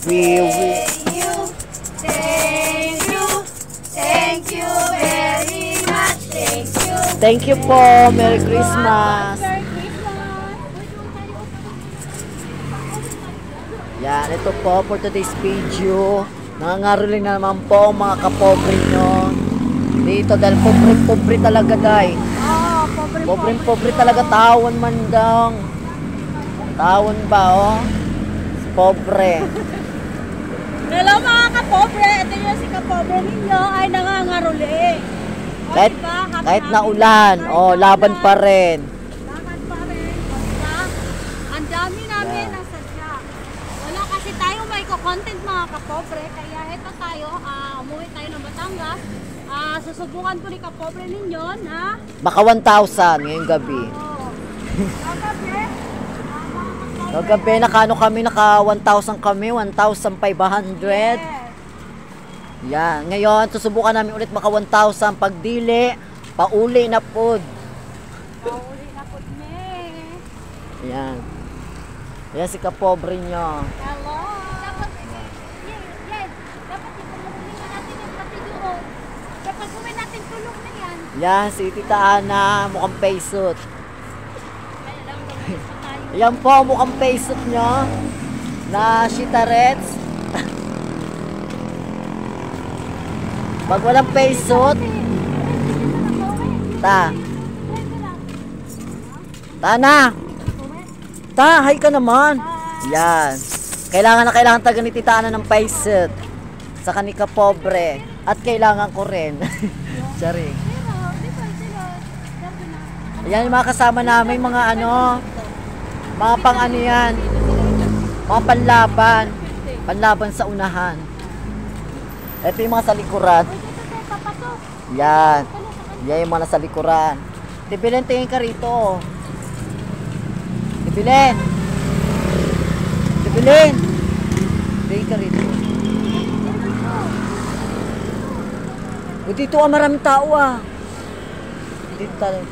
We wish you, thank you, thank you very much, thank you. Thank you po. Merry Christmas. Merry Christmas. Yan, ito po for today's video. Nangangaroling na naman po mga kapobre nyo. Dito dahil pobre-pobre talaga day. Pobre-pobre talaga, tawon man dang. Tawon ba oh? Pobre. Hello mga kapobre, ito yung si kapobre ninyo ay nangangaruli. Kahit na ulan, laban pa rin. Laban pa rin. Basta, ang dami namin nasadya. Wala kasi tayo may content mga kapobre, kaya ito tayo, umuwi tayo ng Batangas. Susubukan ko ni kapobre ninyo na Baka 1,000 ngayong gabi. Kagabi nakano kami, naka 1,000 kami, 1,500. Yan, ngayon susubukan namin ulit maka 1,000. Pag dili, pauli na pod. Pauli na po ni. Yan. Yan si kapobre nyo. Hello. Dapat dapat ipagulungan natin yung patiduro. Kapag gawin natin tulong na yan. Yan, si Tita Ana, mukhang paysot. Kaya lang gawin pa tayo. Yan po, mukhang paysot nyo. Na shitarets. Pag walang paysot, ta na. Ta, hi ka naman. Yan. Kailangan taga ni Tita Ana ng paysot. Sa kanika pobre. At kailangan ko rin. Sorry. Yan yung mga kasama namin, mga mga pang yan. Mga panlaban. Panlaban sa unahan. Ito yung mga sa likuran. Yan. Yan yung mga sa likuran. Tibilin, tingin ka rito. Tibilin. Tibilin. Tingin ka rito. O dito maraming tao Dito tayo.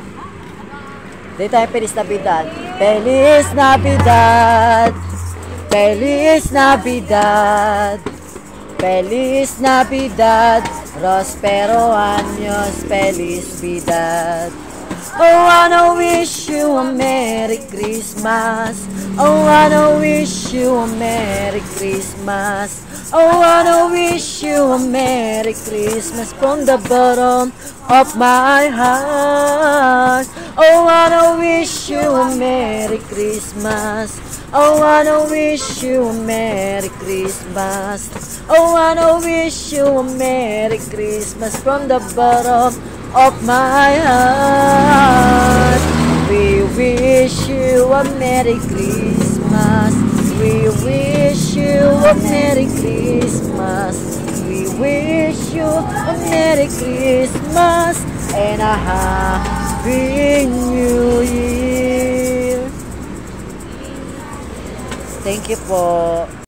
Dito tayo, Feliz Navidad. Feliz Navidad. Feliz Navidad. Feliz Navidad, prospero años, feliz Navidad. Oh, I wanna wish you a Merry Christmas. Oh, I wanna wish you a Merry Christmas. Oh, I wanna wish you a Merry Christmas from the bottom of my heart. Oh, I wanna wish you a Merry Christmas. Oh, I wanna wish you a Merry Christmas. Oh, I wanna wish you a Merry Christmas from the bottom of my heart. We wish you a Merry Christmas. We wish you a Merry Christmas. We wish you a Merry Christmas and a Happy New Year. Thank you po.